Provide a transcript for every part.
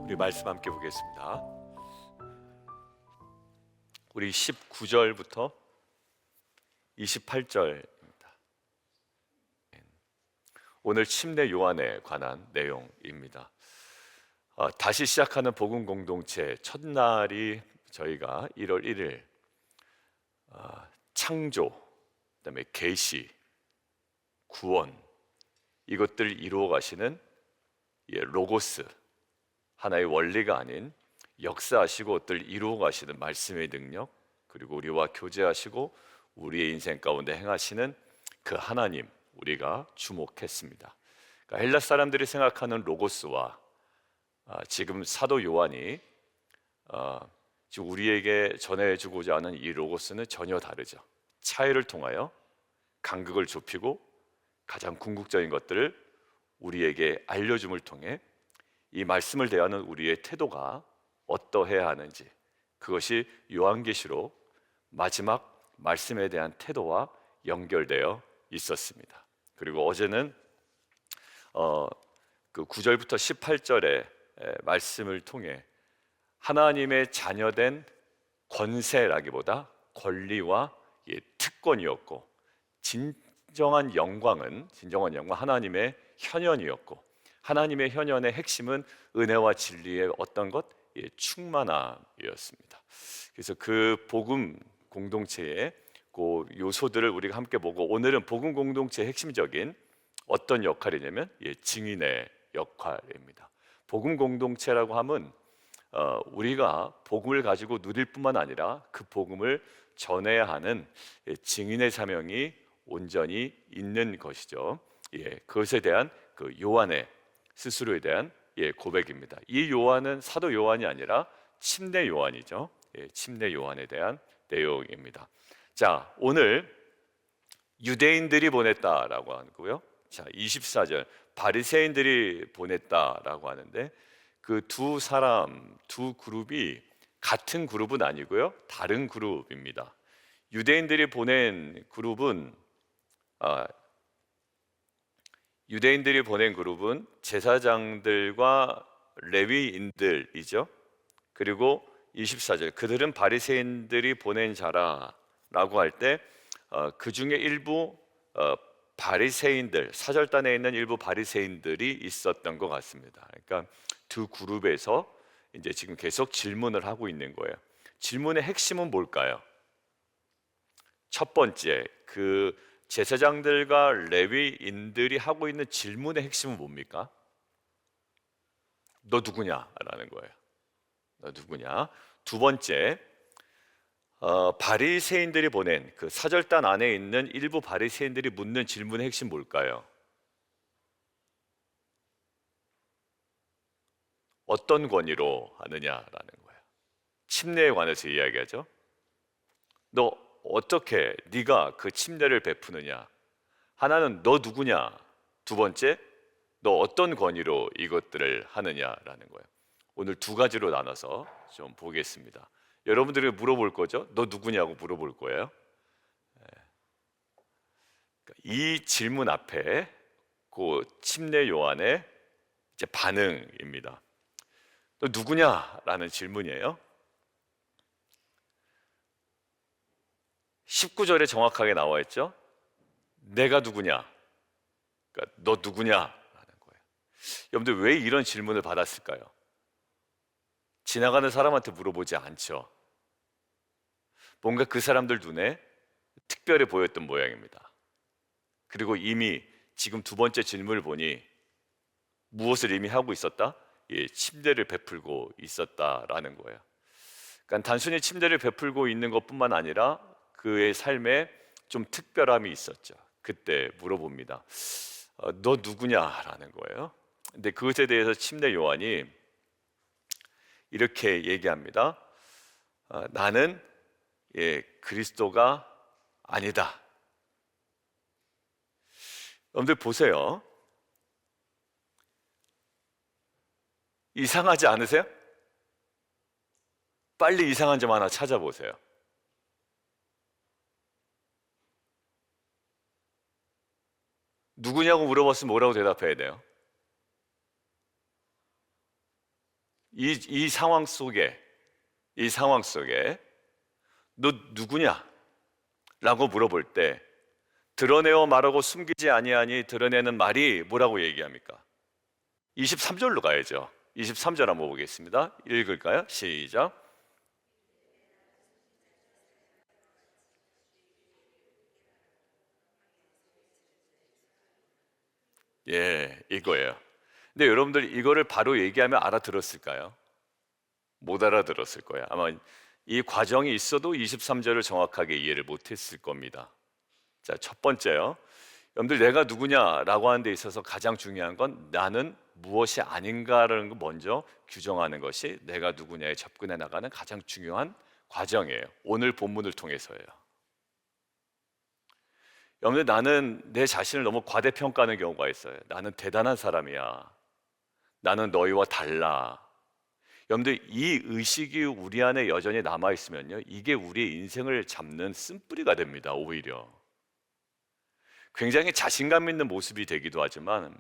우리 말씀 함께 보겠습니다. 우리 19절부터 28절입니다. 오늘 침례 요한에 관한 내용입니다. 다시 시작하는 복음 공동체 첫날이 저희가 1월 1일 창조, 그다음에 계시, 구원 이것들을 이루어 가시는 로고스, 하나의 원리가 아닌 역사하시고 그것들을 이루어 가시는 말씀의 능력, 그리고 우리와 교제하시고 우리의 인생 가운데 행하시는 그 하나님 우리가 주목했습니다. 그러니까 헬라 사람들이 생각하는 로고스와 지금 사도 요한이 지금 우리에게 전해주고자 하는 이 로고스는 전혀 다르죠. 차이를 통하여 간극을 좁히고 가장 궁극적인 것들을 우리에게 알려줌을 통해 이 말씀을 대하는 우리의 태도가 어떠해야 하는지, 그것이 요한계시록 마지막 말씀에 대한 태도와 연결되어 있었습니다. 그리고 어제는 그 9절부터 18절의 말씀을 통해 하나님의 자녀된 권세라기보다 권리와 특권이었고, 진정한 영광은 하나님의 현현이었고, 하나님의 현현의 핵심은 은혜와 진리의 어떤 것? 충만함이었습니다. 그래서 그 복음 공동체의 그 요소들을 우리가 함께 보고, 오늘은 복음 공동체의 핵심적인 어떤 역할이냐면 증인의 역할입니다. 복음 공동체라고 하면 우리가 복음을 가지고 누릴 뿐만 아니라 그 복음을 전해야 하는 증인의 사명이 온전히 있는 것이죠. 그것에 대한 그 요한의 스스로에 대한 고백입니다. 이 요한은 사도 요한이 아니라 침례 요한이죠. 침례 요한에 대한 내용입니다. 자, 오늘 유대인들이 보냈다라고 하고요. 자, 24절 바리새인들이 보냈다라고 하는데, 그 두 사람, 두 그룹이 같은 그룹은 아니고요, 다른 그룹입니다. 유대인들이 보낸 그룹은 제사장들과 레위인들이죠. 그리고 24절 그들은 바리새인들이 보낸 자라라고 할 때 그 중에 일부 바리새인들, 사절단에 있는 일부 바리새인들이 있었던 것 같습니다. 그러니까 두 그룹에서 이제 지금 계속 질문을 하고 있는 거예요. 질문의 핵심은 뭘까요? 첫 번째, 그 제사장들과 레위인들이 하고 있는 질문의 핵심은 뭡니까? 너 누구냐? 라는 거예요. 너 누구냐? 두 번째, 바리새인들이 보낸 그 사절단 안에 있는 일부 바리새인들이 묻는 질문의 핵심 뭘까요? 어떤 권위로 하느냐라는 거예요. 침례에 관해서 이야기하죠. 너 어떻게 네가 그 침례를 베푸느냐? 하나는 너 누구냐? 두 번째, 너 어떤 권위로 이것들을 하느냐라는 거예요. 오늘 두 가지로 나눠서 좀 보겠습니다. 여러분들이 물어볼 거죠? 너 누구냐고 물어볼 거예요. 이 질문 앞에 그 침례 요한의 이제 반응입니다. 너 누구냐라는 질문이에요. 19절에 정확하게 나와 있죠. 내가 누구냐? 그러니까 너 누구냐라는 거예요. 여러분들 왜 이런 질문을 받았을까요? 지나가는 사람한테 물어보지 않죠. 뭔가 그 사람들 눈에 특별해 보였던 모양입니다. 그리고 이미 지금 두 번째 질문을 보니 무엇을 이미 하고 있었다? 침례를 베풀고 있었다라는 거예요. 그러니까 단순히 침례를 베풀고 있는 것뿐만 아니라 그의 삶에 좀 특별함이 있었죠. 그때 물어봅니다. 너 누구냐라는 거예요. 근데 그것에 대해서 침례 요한이 이렇게 얘기합니다. 나는 그리스도가 아니다. 여러분들 보세요. 이상하지 않으세요? 빨리 이상한 점 하나 찾아보세요. 누구냐고 물어봤으면 뭐라고 대답해야 돼요? 이 상황 속에 너 누구냐? 라고 물어볼 때 드러내어 말하고 숨기지 아니하니 드러내는 말이 뭐라고 얘기합니까? 23절로 가야죠. 23절 한번 보겠습니다. 읽을까요? 시작. 예, 이거예요. 근데 여러분들 이거를 바로 얘기하면 알아들었을까요? 못 알아들었을 거예요. 아마 이 과정이 있어도 23절을 정확하게 이해를 못했을 겁니다. 자, 첫 번째요. 여러분들 내가 누구냐라고 하는 데 있어서 가장 중요한 건 나는 무엇이 아닌가라는 거 먼저 규정하는 것이 내가 누구냐에 접근해 나가는 가장 중요한 과정이에요. 오늘 본문을 통해서예요. 여러분들 나는 내 자신을 너무 과대평가하는 경우가 있어요. 나는 대단한 사람이야. 나는 너희와 달라. 여러분들 이 의식이 우리 안에 여전히 남아 있으면요, 이게 우리의 인생을 잡는 쓴뿌리가 됩니다. 오히려 굉장히 자신감 있는 모습이 되기도 하지만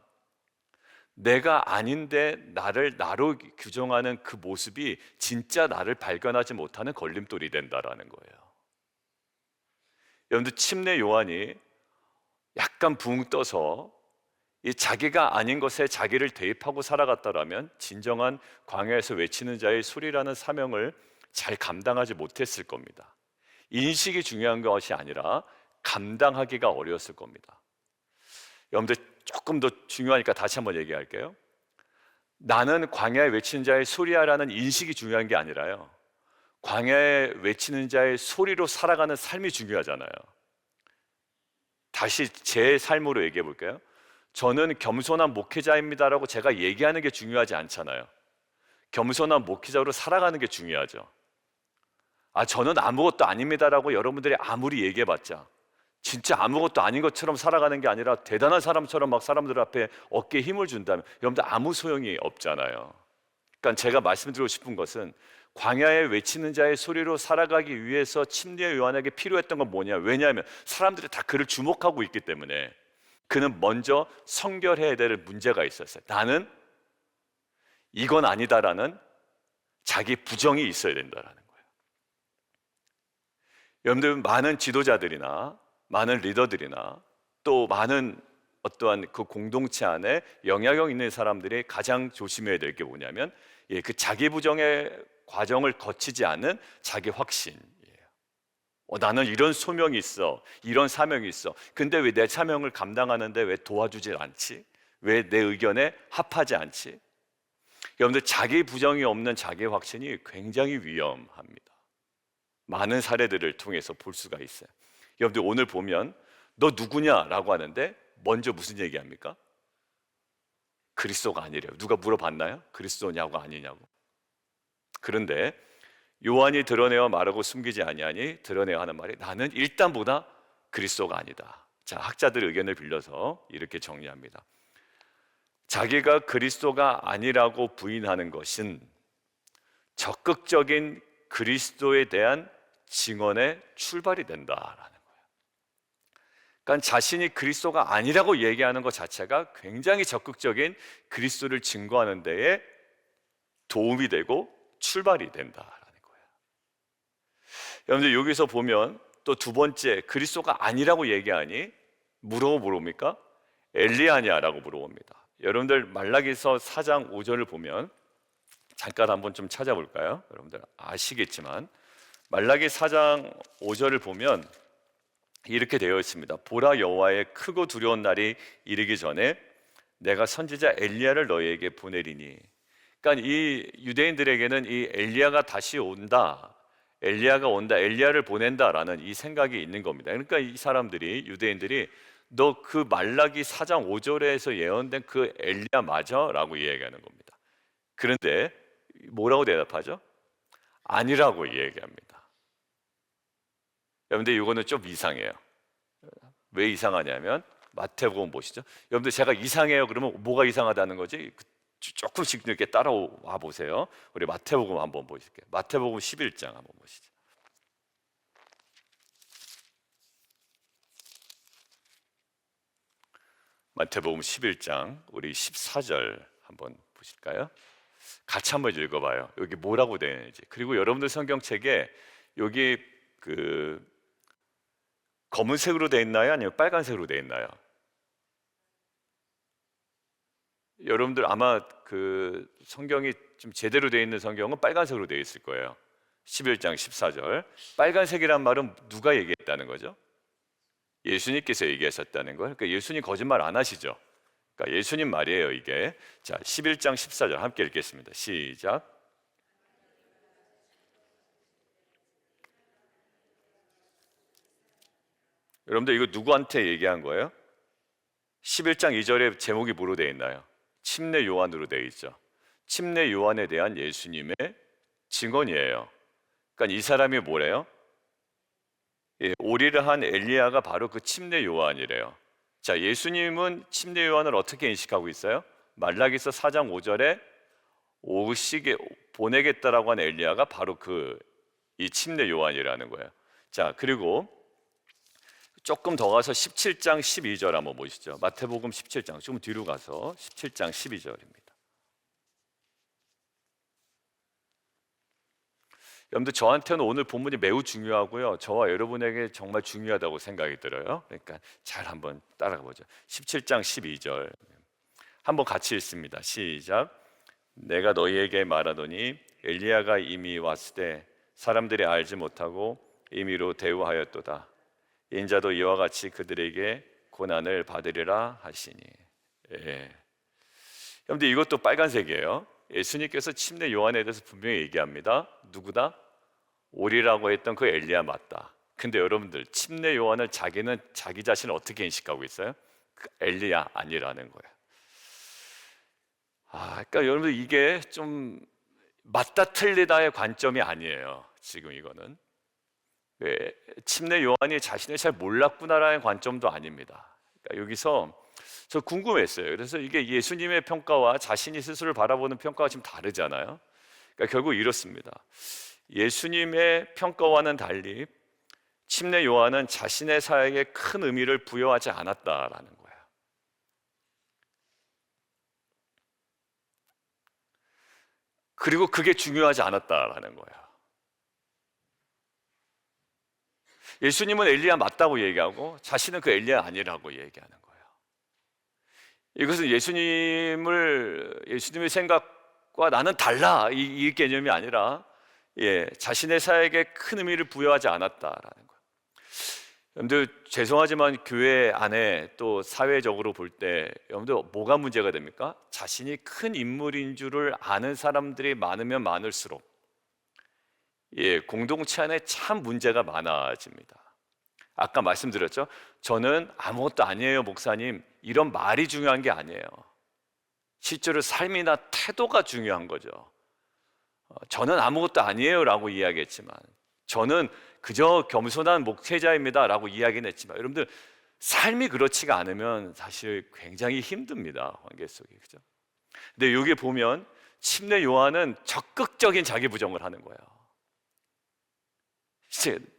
내가 아닌데 나를 나로 규정하는 그 모습이 진짜 나를 발견하지 못하는 걸림돌이 된다라는 거예요. 여러분들 침례 요한이 약간 붕 떠서 이 자기가 아닌 것에 자기를 대입하고 살아갔다라면 진정한 광야에서 외치는 자의 소리라는 사명을 잘 감당하지 못했을 겁니다. 인식이 중요한 것이 아니라 감당하기가 어려웠을 겁니다. 여러분들 조금 더 중요하니까 다시 한번 얘기할게요. 나는 광야에 외치는 자의 소리야라는 인식이 중요한 게 아니라요, 광야에 외치는 자의 소리로 살아가는 삶이 중요하잖아요. 다시 제 삶으로 얘기해 볼까요? 저는 겸손한 목회자입니다라고 제가 얘기하는 게 중요하지 않잖아요. 겸손한 목회자로 살아가는 게 중요하죠. 저는 아무것도 아닙니다라고 여러분들이 아무리 얘기해봤자 진짜 아무것도 아닌 것처럼 살아가는 게 아니라 대단한 사람처럼 막 사람들 앞에 어깨에 힘을 준다면 여러분들 아무 소용이 없잖아요. 그러니까 제가 말씀드리고 싶은 것은 광야에 외치는 자의 소리로 살아가기 위해서 침례 요한에게 필요했던 건 뭐냐? 왜냐하면 사람들이 다 그를 주목하고 있기 때문에 그는 먼저 성결해야 될 문제가 있었어요. 나는 이건 아니다라는 자기 부정이 있어야 된다라는 거예요. 여러분들 많은 지도자들이나 많은 리더들이나 또 많은 어떠한 그 공동체 안에 영향력 있는 사람들이 가장 조심해야 될 게 뭐냐면 그 자기 부정의 과정을 거치지 않은 자기 확신이에요. 나는 이런 소명이 있어, 이런 사명이 있어. 근데 왜 내 사명을 감당하는데 왜 도와주질 않지? 왜 내 의견에 합하지 않지? 여러분들 자기 부정이 없는 자기 확신이 굉장히 위험합니다. 많은 사례들을 통해서 볼 수가 있어요. 여러분들 오늘 보면 너 누구냐라고 하는데 먼저 무슨 얘기합니까? 그리스도가 아니래요. 누가 물어봤나요? 그리스도냐고 아니냐고. 그런데 요한이 드러내어 말하고 숨기지 아니하니 드러내어 하는 말이 나는 일단보다 그리스도가 아니다. 자, 학자들의 의견을 빌려서 이렇게 정리합니다. 자기가 그리스도가 아니라고 부인하는 것은 적극적인 그리스도에 대한 증언의 출발이 된다라는 거예요. 그러니까 자신이 그리스도가 아니라고 얘기하는 것 자체가 굉장히 적극적인 그리스도를 증거하는 데에 도움이 되고 출발이 된다라는 거예요. 여러분들 여기서 보면 또 두 번째 그리스도가 아니라고 얘기하니 물어봅니까? 엘리야냐라고 물어봅니다. 여러분들 말라기서 4장 5절을 보면 잠깐 한번 좀 찾아볼까요? 여러분들 아시겠지만 말라기 4장 5절을 보면 이렇게 되어 있습니다. 보라, 여호와의 크고 두려운 날이 이르기 전에 내가 선지자 엘리야를 너희에게 보내리니. 그러니까 이 유대인들에게는 이 엘리야가 다시 온다, 엘리야가 온다, 엘리야를 보낸다라는 이 생각이 있는 겁니다. 그러니까 이 사람들이, 유대인들이 너 그 말라기 4장 5절에서 예언된 그 엘리야 맞아? 라고 이야기하는 겁니다. 그런데 뭐라고 대답하죠? 아니라고 이야기합니다. 여러분들 이거는 좀 이상해요. 왜 이상하냐면 마태복음 보시죠. 여러분들 제가 이상해요 그러면 뭐가 이상하다는 거지? 조금씩 이렇게 따라와 보세요. 우리 마태복음 한번 보실게요. 마태복음 11장 한번 보시죠. 마태복음 11장 우리 14절 한번 보실까요? 같이 한번 읽어봐요. 여기 뭐라고 되어 있는지. 그리고 여러분들 성경책에 여기 그 검은색으로 되어 있나요? 아니면 빨간색으로 되어 있나요? 여러분들 아마 그 성경이 좀 제대로 되어 있는 성경은 빨간색으로 되어 있을 거예요. 11장 14절. 빨간색이란 말은 누가 얘기했다는 거죠? 예수님께서 얘기하셨다는 거예요. 그러니까 예수님 거짓말 안 하시죠? 그러니까 예수님 말이에요, 이게. 자, 11장 14절 함께 읽겠습니다. 시작. 여러분들 이거 누구한테 얘기한 거예요? 11장 2절에 제목이 뭐로 되어 있나요? 침례 요한으로 되어 있죠. 침례 요한에 대한 예수님의 증언이에요. 그러니까 이 사람이 뭐래요? 예, 오리를 한 엘리야가 바로 그 침례 요한이래요. 자, 예수님은 침례 요한을 어떻게 인식하고 있어요? 말라기서 4장 5절에 오시게 보내겠다라고 한 엘리야가 바로 그 이 침례 요한이라는 거예요. 자, 그리고 조금 더 가서 17장 12절 한번 보시죠. 마태복음 17장 좀 뒤로 가서 17장 12절입니다. 여러분들 저한테는 오늘 본문이 매우 중요하고요. 저와 여러분에게 정말 중요하다고 생각이 들어요. 그러니까 잘 한번 따라가 보죠. 17장 12절 한번 같이 읽습니다. 시작. 내가 너희에게 말하더니 엘리야가 이미 왔을 때 사람들이 알지 못하고 임의로 대우하였도다. 인자도 이와 같이 그들에게 고난을 받으리라 하시니. 예. 여러분들 이것도 빨간색이에요. 예수님께서 침례 요한에 대해서 분명히 얘기합니다. 누구다? 오리라고 했던 그 엘리야 맞다. 근데 여러분들 침례 요한을 자기는 자기 자신을 어떻게 인식하고 있어요? 그 엘리야 아니라는 거예요. 그러니까 여러분들 이게 좀 맞다 틀리다의 관점이 아니에요. 지금 이거는 침례 요한이 자신을 잘 몰랐구나라는 관점도 아닙니다. 그러니까 여기서 저 궁금했어요. 그래서 이게 예수님의 평가와 자신이 스스로를 바라보는 평가가 지금 다르잖아요. 그러니까 결국 이렇습니다. 예수님의 평가와는 달리 침례 요한은 자신의 사역에 큰 의미를 부여하지 않았다라는 거예요. 그리고 그게 중요하지 않았다라는 거예요. 예수님은 엘리야 맞다고 얘기하고 자신은 그 엘리야 아니라고 얘기하는 거예요. 이것은 예수님의 생각과 나는 달라 이 개념이 아니라 자신의 사역에 큰 의미를 부여하지 않았다라는 거예요. 여러분들 죄송하지만 교회 안에 또 사회적으로 볼 때 여러분들 뭐가 문제가 됩니까? 자신이 큰 인물인 줄을 아는 사람들이 많으면 많을수록 공동체 안에 참 문제가 많아집니다. 아까 말씀드렸죠? 저는 아무것도 아니에요 목사님 이런 말이 중요한 게 아니에요. 실제로 삶이나 태도가 중요한 거죠. 저는 아무것도 아니에요 라고 이야기했지만 저는 그저 겸손한 목회자입니다 라고 이야기는 했지만 여러분들 삶이 그렇지가 않으면 사실 굉장히 힘듭니다. 관계 속에. 그죠? 근데 여기 보면 침례 요한은 적극적인 자기 부정을 하는 거예요.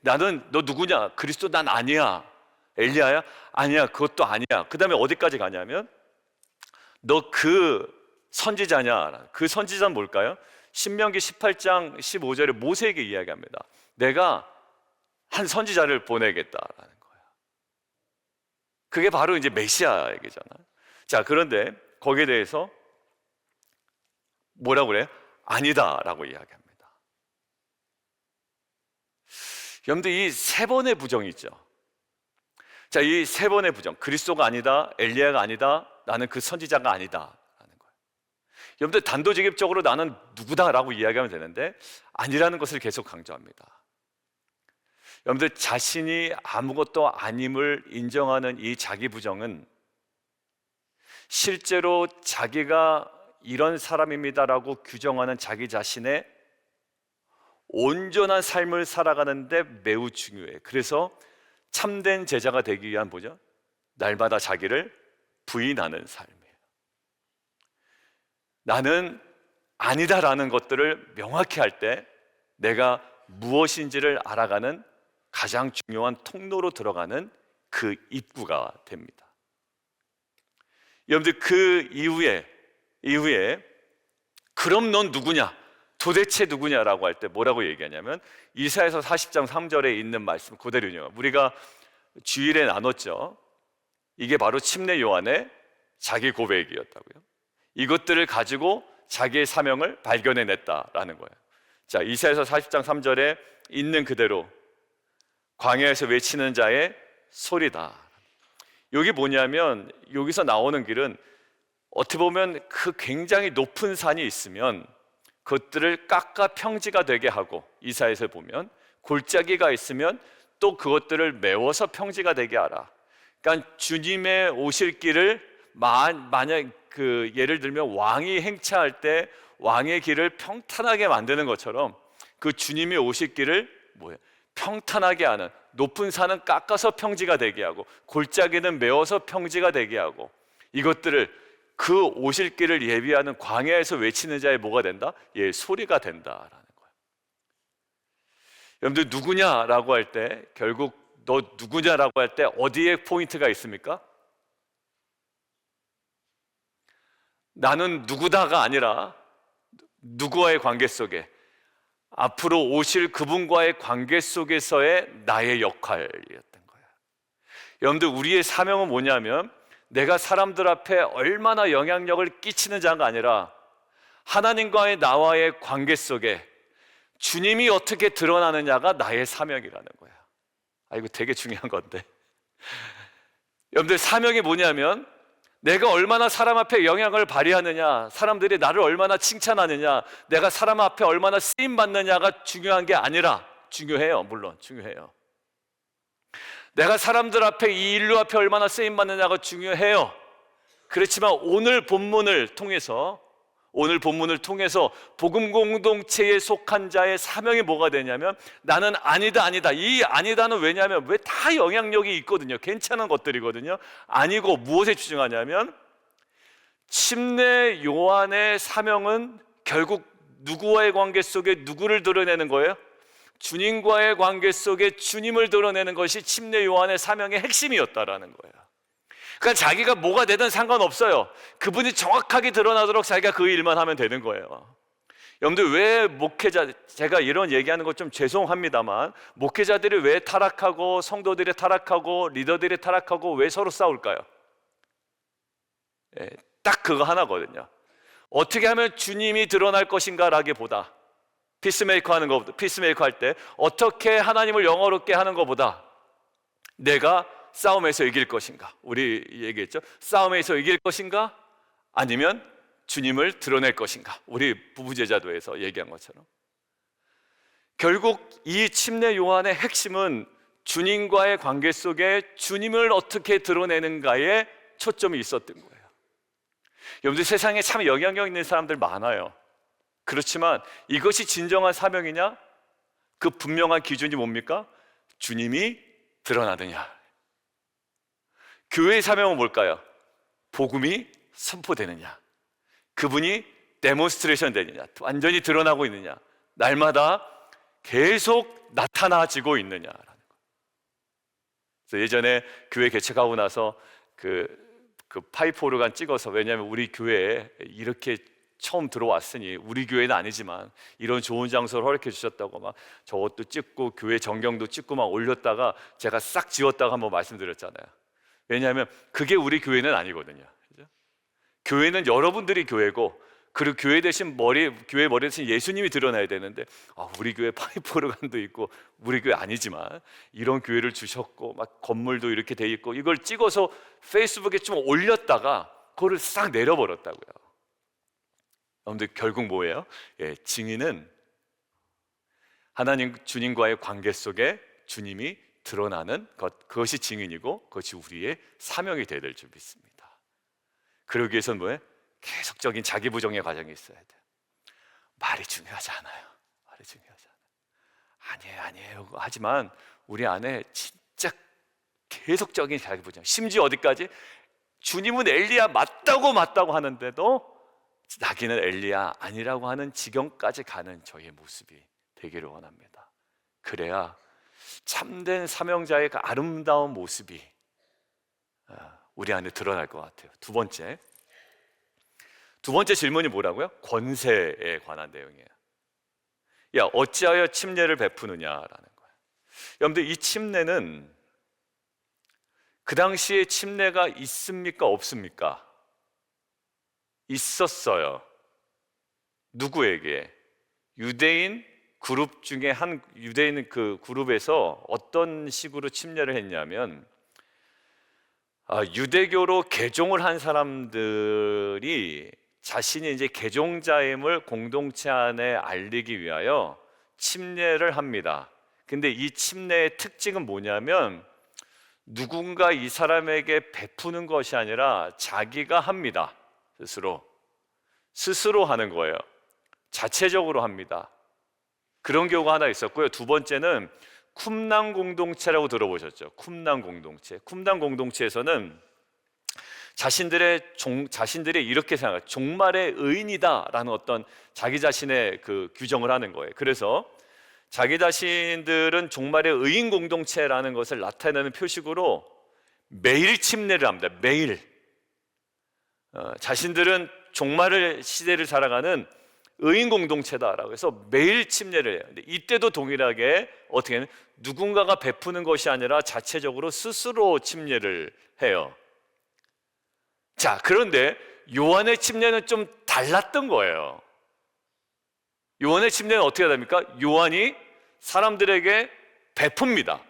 나는 너 누구냐? 그리스도 난 아니야. 엘리야야? 아니야. 그것도 아니야. 그 다음에 어디까지 가냐면 너 그 선지자냐? 그 선지자는 뭘까요? 신명기 18장 15절에 모세에게 이야기합니다. 내가 한 선지자를 보내겠다라는 거예요. 그게 바로 이제 메시아 얘기잖아요. 자, 그런데 거기에 대해서 뭐라고 그래요? 아니다라고 이야기합니다. 여러분들 이 세 번의 부정이 있죠. 자, 이 세 번의 부정, 그리스도가 아니다, 엘리야가 아니다, 나는 그 선지자가 아니다 라는 거예요. 여러분들 단도직입적으로 나는 누구다라고 이야기하면 되는데 아니라는 것을 계속 강조합니다. 여러분들 자신이 아무것도 아님을 인정하는 이 자기 부정은 실제로 자기가 이런 사람입니다라고 규정하는 자기 자신의 온전한 삶을 살아가는데 매우 중요해. 그래서 참된 제자가 되기 위한 뭐죠? 날마다 자기를 부인하는 삶이에요. 나는 아니다라는 것들을 명확히 할 때 내가 무엇인지를 알아가는 가장 중요한 통로로 들어가는 그 입구가 됩니다. 여러분들 그 이후에 그럼 넌 누구냐? 도대체 누구냐라고 할 때 뭐라고 얘기하냐면 이사야서 40장 3절에 있는 말씀 그대로요. 우리가 주일에 나눴죠. 이게 바로 침례 요한의 자기 고백이었다고요. 이것들을 가지고 자기의 사명을 발견해냈다라는 거예요. 자, 이사야서 40장 3절에 있는 그대로 광야에서 외치는 자의 소리다. 여기 뭐냐면 여기서 나오는 길은 어떻게 보면 그 굉장히 높은 산이 있으면 그것들을 깎아 평지가 되게 하고, 이사야서 보면 골짜기가 있으면 또 그것들을 메워서 평지가 되게 하라. 그러니까 주님의 오실 길을 만약 예를 들면 왕이 행차할 때 왕의 길을 평탄하게 만드는 것처럼 그 주님이 오실 길을 평탄하게 하는, 높은 산은 깎아서 평지가 되게 하고 골짜기는 메워서 평지가 되게 하고, 이것들을 그 오실 길을 예비하는 광야에서 외치는 자의 뭐가 된다? 예, 소리가 된다라는 거예요. 여러분들 누구냐라고 할 때, 결국 너 누구냐라고 할 때 어디에 포인트가 있습니까? 나는 누구다가 아니라 누구와의 관계 속에, 앞으로 오실 그분과의 관계 속에서의 나의 역할이었던 거예요. 여러분들 우리의 사명은 뭐냐면 내가 사람들 앞에 얼마나 영향력을 끼치는 자가 아니라 하나님과의 나와의 관계 속에 주님이 어떻게 드러나느냐가 나의 사명이라는 거야. 이거 되게 중요한 건데, 여러분들 사명이 뭐냐면 내가 얼마나 사람 앞에 영향을 발휘하느냐, 사람들이 나를 얼마나 칭찬하느냐, 내가 사람 앞에 얼마나 쓰임받느냐가 중요한 게 아니라, 중요해요, 물론 중요해요. 내가 사람들 앞에, 이 인류 앞에 얼마나 쓰임받느냐가 중요해요. 그렇지만 오늘 본문을 통해서 복음 공동체에 속한 자의 사명이 뭐가 되냐면 나는 아니다. 이 아니다는 왜냐하면 왜 다 영향력이 있거든요. 괜찮은 것들이거든요. 아니고 무엇에 집중하냐면 침례 요한의 사명은 결국 누구와의 관계 속에 누구를 드러내는 거예요? 주님과의 관계 속에 주님을 드러내는 것이 침례 요한의 사명의 핵심이었다라는 거예요. 그러니까 자기가 뭐가 되든 상관없어요. 그분이 정확하게 드러나도록 자기가 그 일만 하면 되는 거예요. 여러분들 왜 제가 이런 얘기하는 거 좀 죄송합니다만, 목회자들이 왜 타락하고 성도들이 타락하고 리더들이 타락하고 왜 서로 싸울까요? 딱 그거 하나거든요. 어떻게 하면 주님이 드러날 것인가라기보다, 피스메이커 할 때 어떻게 하나님을 영화롭게 하는 것보다 내가 싸움에서 이길 것인가, 우리 얘기했죠. 싸움에서 이길 것인가 아니면 주님을 드러낼 것인가, 우리 부부제자도에서 얘기한 것처럼 결국 이 침례 요한의 핵심은 주님과의 관계 속에 주님을 어떻게 드러내는가에 초점이 있었던 거예요. 여러분들 세상에 참 영향력 있는 사람들 많아요. 그렇지만 이것이 진정한 사명이냐? 그 분명한 기준이 뭡니까? 주님이 드러나느냐. 교회의 사명은 뭘까요? 복음이 선포되느냐, 그분이 데몬스트레이션 되느냐, 완전히 드러나고 있느냐, 날마다 계속 나타나지고 있느냐라는 거예요. 그래서 예전에 교회 개척하고 나서 그 파이프 오르간 찍어서, 왜냐하면 우리 교회에 이렇게 처음 들어왔으니 우리 교회는 아니지만 이런 좋은 장소를 허락해 주셨다고 막 저것도 찍고 교회 전경도 찍고 막 올렸다가 제가 싹 지웠다고 한번 말씀드렸잖아요. 왜냐하면 그게 우리 교회는 아니거든요. 그죠? 교회는 여러분들이 교회고, 그리고 교회 교회 머리 대신 예수님이 드러나야 되는데, 우리 교회 파이프 오르간도 있고 우리 교회 아니지만 이런 교회를 주셨고 막 건물도 이렇게 돼 있고, 이걸 찍어서 페이스북에 좀 올렸다가 그거를 싹 내려버렸다고요. 여러분들 결국 뭐예요? 증인은 하나님 주님과의 관계 속에 주님이 드러나는 것, 그것이 증인이고 그것이 우리의 사명이 되어야 될 줄 믿습니다. 그러기 위해서는 뭐예요? 계속적인 자기 부정의 과정이 있어야 돼요. 말이 중요하지 않아요. 아니에요. 하지만 우리 안에 진짜 계속적인 자기 부정, 심지어 어디까지? 주님은 엘리야 맞다고 하는데도 자기는 엘리야 아니라고 하는 지경까지 가는 저의 모습이 되기를 원합니다. 그래야 참된 사명자의 그 아름다운 모습이 우리 안에 드러날 것 같아요. 두 두 번째 질문이 뭐라고요? 권세에 관한 내용이에요. 야, 어찌하여 침례를 베푸느냐라는 거예요. 여러분들, 이 침례는 그 당시에 침례가 있습니까? 없습니까? 있었어요. 누구에게? 유대인 그룹 중에 한 유대인 그 그룹에서 어떤 식으로 침례를 했냐면, 유대교로 개종을 한 사람들이 자신이 이제 개종자임을 공동체 안에 알리기 위하여 침례를 합니다. 근데 이 침례의 특징은 뭐냐면, 누군가 이 사람에게 베푸는 것이 아니라 자기가 합니다. 스스로 하는 거예요. 자체적으로 합니다. 그런 경우가 하나 있었고요. 두 번째는 쿰랑 공동체라고 들어보셨죠? 쿰랑 공동체. 쿰랑 공동체에서는 자신들이 이렇게 생각해요. 종말의 의인이다라는 어떤 자기 자신의 그 규정을 하는 거예요. 그래서 자기 자신들은 종말의 의인 공동체라는 것을 나타내는 표식으로 매일 침례를 합니다. 매일. 자신들은 종말의 시대를 살아가는 의인 공동체다라고 해서 매일 침례를 해요. 근데 이때도 동일하게 어떻게 하면 누군가가 베푸는 것이 아니라 자체적으로 스스로 침례를 해요. 자, 그런데 요한의 침례는 좀 달랐던 거예요. 요한의 침례는 어떻게 됩니까? 요한이 사람들에게 베풉니다.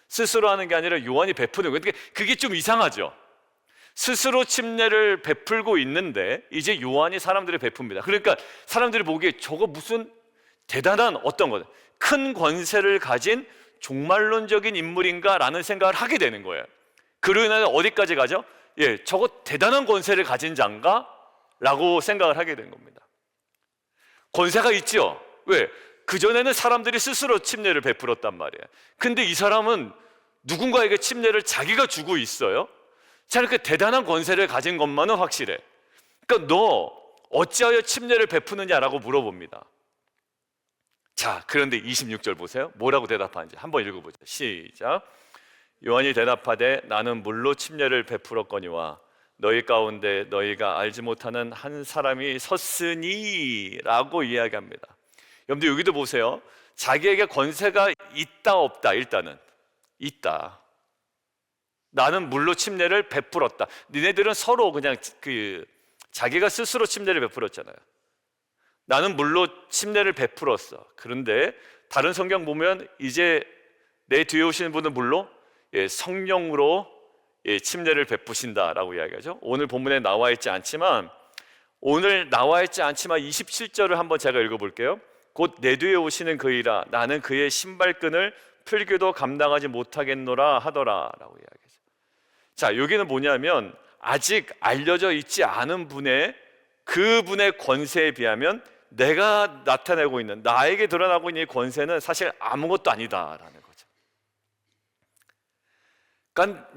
스스로 하는 게 아니라 요한이 베푸는 거예요. 그게 좀 이상하죠. 스스로 침례를 베풀고 있는데 이제 요한이 사람들에 베풉니다. 그러니까 사람들이 보기에 저거 무슨 대단한 어떤 것, 큰 권세를 가진 종말론적인 인물인가라는 생각을 하게 되는 거예요. 그로 인해 어디까지 가죠? 저거 대단한 권세를 가진 자인가? 라고 생각을 하게 된 겁니다. 권세가 있죠. 왜? 그전에는 사람들이 스스로 침례를 베풀었단 말이에요. 근데 이 사람은 누군가에게 침례를 자기가 주고 있어요. 자, 이렇게 대단한 권세를 가진 것만은 확실해. 그러니까 너 어찌하여 침례를 베푸느냐라고 물어봅니다. 자, 그런데 26절 보세요. 뭐라고 대답하는지 한번 읽어보죠. 시작. 요한이 대답하되 나는 물로 침례를 베풀었거니와 너희 가운데 너희가 알지 못하는 한 사람이 섰으니 라고 이야기합니다. 여러분들 여기도 보세요. 자기에게 권세가 있다 없다? 일단은 있다. 나는 물로 침례를 베풀었다. 니네들은 서로 그냥 자기가 스스로 침례를 베풀었잖아요. 나는 물로 침례를 베풀었어. 그런데 다른 성경 보면 이제 내 뒤에 오시는 분은 물로 성령으로 침례를 베푸신다라고 이야기하죠. 오늘 본문에 나와 있지 않지만 27절을 한번 제가 읽어볼게요. 곧 내 뒤에 오시는 그이라 나는 그의 신발끈을 풀기도 감당하지 못하겠노라 하더라 라고 이야기하죠. 자, 여기는 뭐냐면 아직 알려져 있지 않은 그분의 권세에 비하면 내가 나타내고 있는, 나에게 드러나고 있는 이 권세는 사실 아무것도 아니다라는 거죠. 그러니까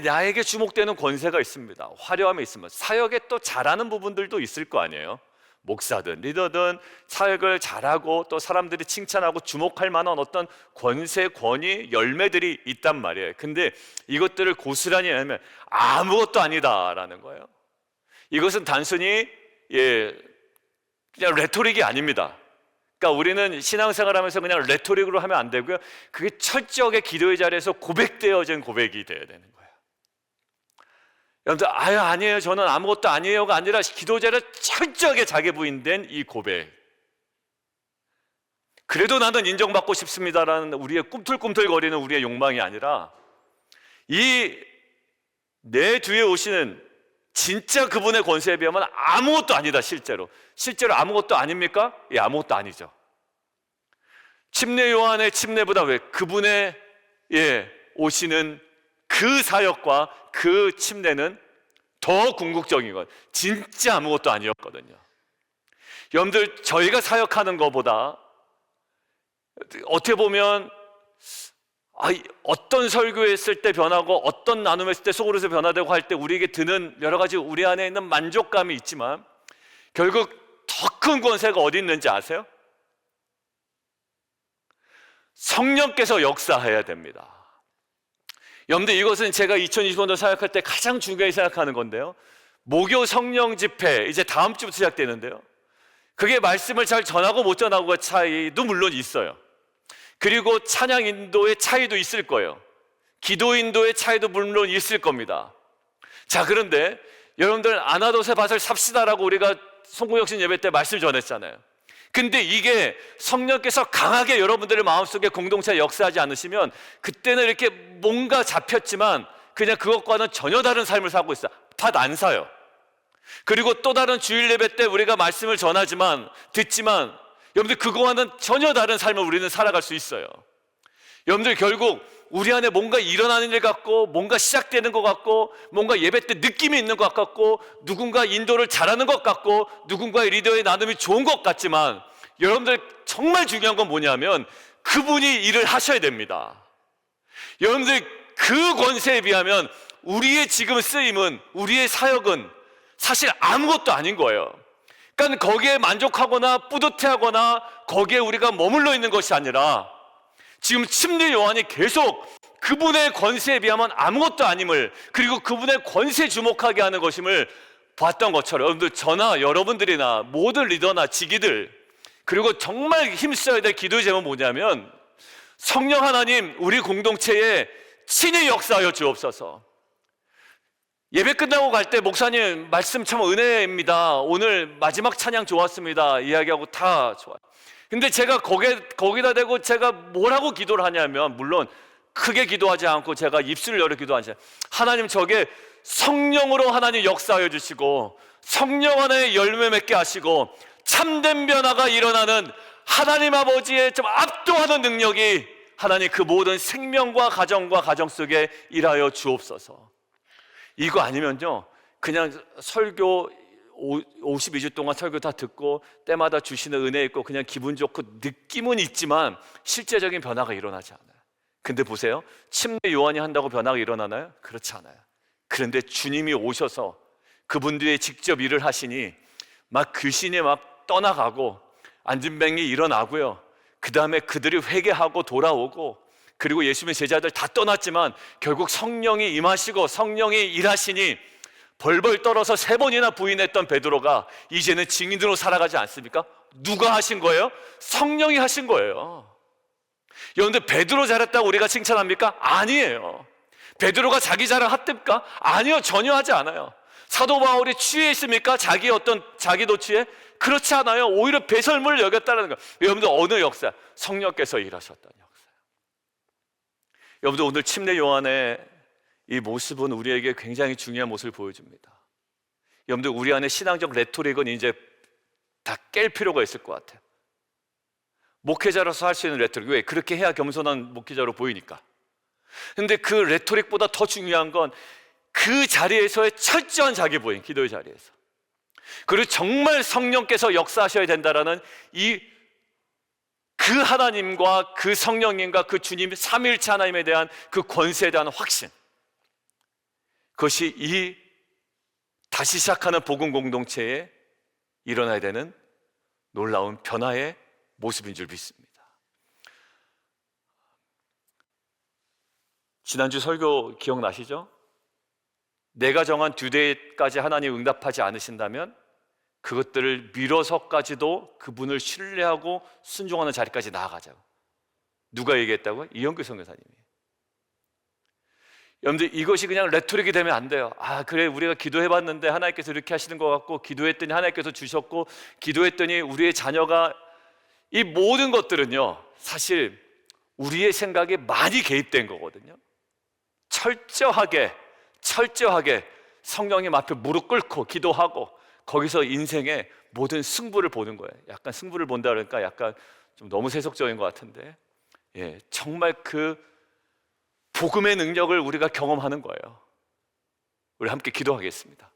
나에게 주목되는 권세가 있습니다. 화려함이 있습니다. 사역에 또 잘하는 부분들도 있을 거 아니에요. 목사든 리더든 사역을 잘하고 또 사람들이 칭찬하고 주목할 만한 어떤 권세, 권위, 열매들이 있단 말이에요. 근데 이것들을 고스란히 하면 아무것도 아니다라는 거예요. 이것은 단순히 그냥 레토릭이 아닙니다. 그러니까 우리는 신앙생활하면서 그냥 레토릭으로 하면 안 되고요. 그게 철저하게 기도의 자리에서 고백되어진 고백이 되어야 되는 거예요. 여러분들 아니에요, 저는 아무것도 아니에요가 아니라 기도 자리에 철저하게 자기 부인된 이 고백. 그래도 나는 인정받고 싶습니다라는 우리의 꿈틀꿈틀거리는 우리의 욕망이 아니라 이 내 뒤에 오시는 진짜 그분의 권세에 비하면 아무것도 아니다. 실제로 아무것도 아닙니까? 아무것도 아니죠. 침례 요한의 침례보다 왜 그분의 오시는 그 사역과 그 침례는 더 궁극적인 것, 진짜 아무것도 아니었거든요. 여러분들 저희가 사역하는 것보다 어떻게 보면 어떤 설교했을 때 변하고 어떤 나눔했을 때 속으로서 변화되고 할 때 우리에게 드는 여러 가지 우리 안에 있는 만족감이 있지만 결국 더 큰 권세가 어디 있는지 아세요? 성령께서 역사해야 됩니다. 여러분들 이것은 제가 2025년 사역할 때 가장 중요하게 생각하는 건데요. 모교 성령 집회 이제 다음 주부터 시작되는데요. 그게 말씀을 잘 전하고 못 전하고의 차이도 물론 있어요. 그리고 찬양 인도의 차이도 있을 거예요. 기도 인도의 차이도 물론 있을 겁니다. 자, 그런데 여러분들 아나도세 밭을 삽시다라고 우리가 송구혁신 예배 때 말씀 전했잖아요. 근데 이게 성령께서 강하게 여러분들의 마음속에 공동체 역사하지 않으시면 그때는 이렇게 뭔가 잡혔지만 그냥 그것과는 전혀 다른 삶을 살고 있어요. 밭 안 사요. 그리고 또 다른 주일 예배 때 우리가 말씀을 전하지만 듣지만 여러분들 그거와는 전혀 다른 삶을 우리는 살아갈 수 있어요. 여러분들 결국 우리 안에 뭔가 일어나는 일 같고 뭔가 시작되는 것 같고 뭔가 예배 때 느낌이 있는 것 같고 누군가 인도를 잘하는 것 같고 누군가의 리더의 나눔이 좋은 것 같지만 여러분들 정말 중요한 건 뭐냐면 그분이 일을 하셔야 됩니다. 여러분들 그 권세에 비하면 우리의 지금 쓰임은 우리의 사역은 사실 아무것도 아닌 거예요. 그러니까 거기에 만족하거나 뿌듯해하거나 거기에 우리가 머물러 있는 것이 아니라 지금 침례 요한이 계속 그분의 권세에 비하면 아무것도 아님을 그리고 그분의 권세에 주목하게 하는 것임을 봤던 것처럼 여러분들 저나 여러분들이나 모든 리더나 지기들 그리고 정말 힘써야 될 기도의 제목은 뭐냐면 성령 하나님 우리 공동체에 친히 역사하여 주옵소서. 예배 끝나고 갈 때 목사님 말씀 참 은혜입니다. 오늘 마지막 찬양 좋았습니다. 이야기하고 다 좋아요. 근데 제가 거기다 대고 제가 뭐라고 기도를 하냐면 물론 크게 기도하지 않고 제가 입술을 열어 기도하지 않아요. 하나님 저게 성령으로 하나님 역사하여 주시고 성령 안에 열매 맺게 하시고 참된 변화가 일어나는 하나님 아버지의 좀 압도하는 능력이 하나님 그 모든 생명과 가정 속에 일하여 주옵소서. 이거 아니면요 그냥 설교 52주 동안 설교 다 듣고 때마다 주시는 은혜 있고 그냥 기분 좋고 느낌은 있지만 실제적인 변화가 일어나지 않아요. 근데 보세요, 침례 요한이 한다고 변화가 일어나나요? 그렇지 않아요. 그런데 주님이 오셔서 그분들이 직접 일을 하시니 막 귀신이 막 떠나가고 안진뱅이 일어나고요, 그 다음에 그들이 회개하고 돌아오고 그리고 예수님의 제자들 다 떠났지만 결국 성령이 임하시고 성령이 일하시니 벌벌 떨어서 3번이나 부인했던 베드로가 이제는 증인으로 살아가지 않습니까? 누가 하신 거예요? 성령이 하신 거예요. 여러분들 베드로 잘했다고 우리가 칭찬합니까? 아니에요. 베드로가 자기 자랑 핫듭니까? 아니요, 전혀 하지 않아요. 사도 바울이 취해 있습니까? 자기 도취에? 그렇지 않아요. 오히려 배설물을 여겼다는 거예요. 여러분들 어느 역사? 성령께서 일하셨다는 역사. 여러분들 오늘 침례 요한의 이 모습은 우리에게 굉장히 중요한 모습을 보여줍니다. 여러분들 우리 안에 신앙적 레토릭은 이제 다 깰 필요가 있을 것 같아요. 목회자로서 할 수 있는 레토릭, 왜? 그렇게 해야 겸손한 목회자로 보이니까. 근데 그 레토릭보다 더 중요한 건 그 자리에서의 철저한 자기 부인, 기도의 자리에서. 그리고 정말 성령께서 역사하셔야 된다라는 그 하나님과 그 성령님과 그 주님 삼위일체 하나님에 대한 그 권세에 대한 확신, 그것이 이 다시 시작하는 복음 공동체에 일어나야 되는 놀라운 변화의 모습인 줄 믿습니다. 지난주 설교 기억나시죠? 내가 정한 듀데이까지 하나님 응답하지 않으신다면 그것들을 미뤄서까지도 그분을 신뢰하고 순종하는 자리까지 나아가자고. 누가 얘기했다고요? 이영규 선교사님이. 여러분들 이것이 그냥 레토릭이 되면 안 돼요. 아 그래 우리가 기도해봤는데 하나님께서 이렇게 하시는 것 같고 기도했더니 하나님께서 주셨고 기도했더니 우리의 자녀가, 이 모든 것들은요 사실 우리의 생각에 많이 개입된 거거든요. 철저하게 성령님 앞에 무릎 꿇고 기도하고 거기서 인생의 모든 승부를 보는 거예요. 약간 승부를 본다 그러니까 약간 좀 너무 세속적인 것 같은데, 정말 그 복음의 능력을 우리가 경험하는 거예요. 우리 함께 기도하겠습니다.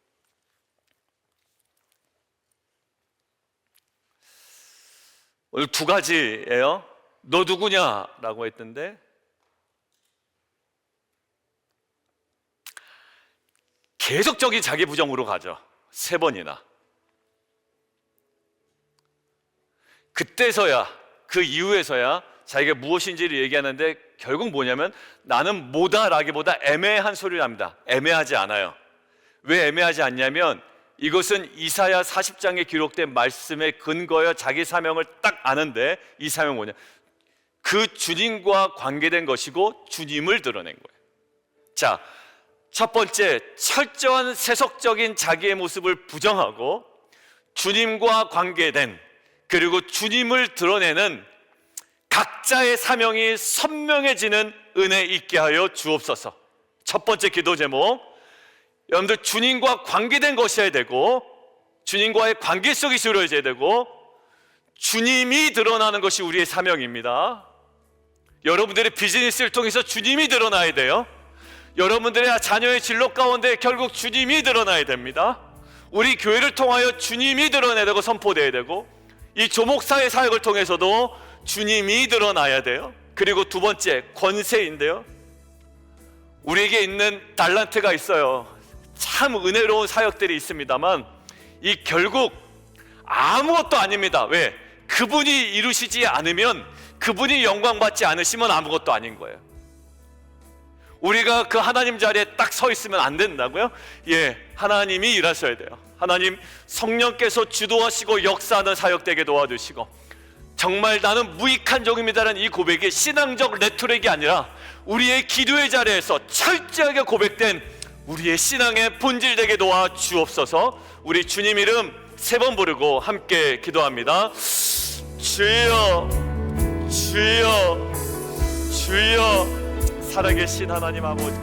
오늘 2가지예요. 너 누구냐라고 했던데, 계속적인 자기 부정으로 가죠. 3번이나. 그때서야, 그 이후에서야 자기가 무엇인지를 얘기하는데 결국 뭐냐면 나는 뭐다라기보다 애매한 소리를 합니다. 애매하지 않아요. 왜 애매하지 않냐면 이것은 이사야 40장에 기록된 말씀에 근거하여 자기 사명을 딱 아는데, 이 사명은 뭐냐? 그 주님과 관계된 것이고 주님을 드러낸 거예요. 자, 첫 번째, 철저한 세속적인 자기의 모습을 부정하고 주님과 관계된, 그리고 주님을 드러내는 각자의 사명이 선명해지는 은혜 있게 하여 주옵소서. 첫 번째 기도 제목, 여러분들 주님과 관계된 것이어야 되고, 주님과의 관계 속이 이루어져야 되고, 주님이 드러나는 것이 우리의 사명입니다. 여러분들의 비즈니스를 통해서 주님이 드러나야 돼요. 여러분들의 자녀의 진로 가운데 결국 주님이 드러나야 됩니다. 우리 교회를 통하여 주님이 드러나야 되고 선포돼야 되고, 이 조목사의 사역을 통해서도 주님이 드러나야 돼요. 그리고 두 번째, 권세인데요. 우리에게 있는 달란트가 있어요. 참 은혜로운 사역들이 있습니다만 이 결국 아무것도 아닙니다. 왜? 그분이 이루시지 않으면, 그분이 영광받지 않으시면 아무것도 아닌 거예요. 우리가 그 하나님 자리에 딱 서 있으면 안 된다고요? 예, 하나님이 일하셔야 돼요. 하나님 성령께서 주도하시고 역사하는 사역되게 도와주시고, 정말 나는 무익한 종입니다라는 이 고백이 신앙적 레토릭이 아니라 우리의 기도의 자리에서 철저하게 고백된 우리의 신앙의 본질되게 도와주옵소서. 우리 주님 이름 3번 부르고 함께 기도합니다. 주여, 주여, 주여. 살아계신 하나님 아버지,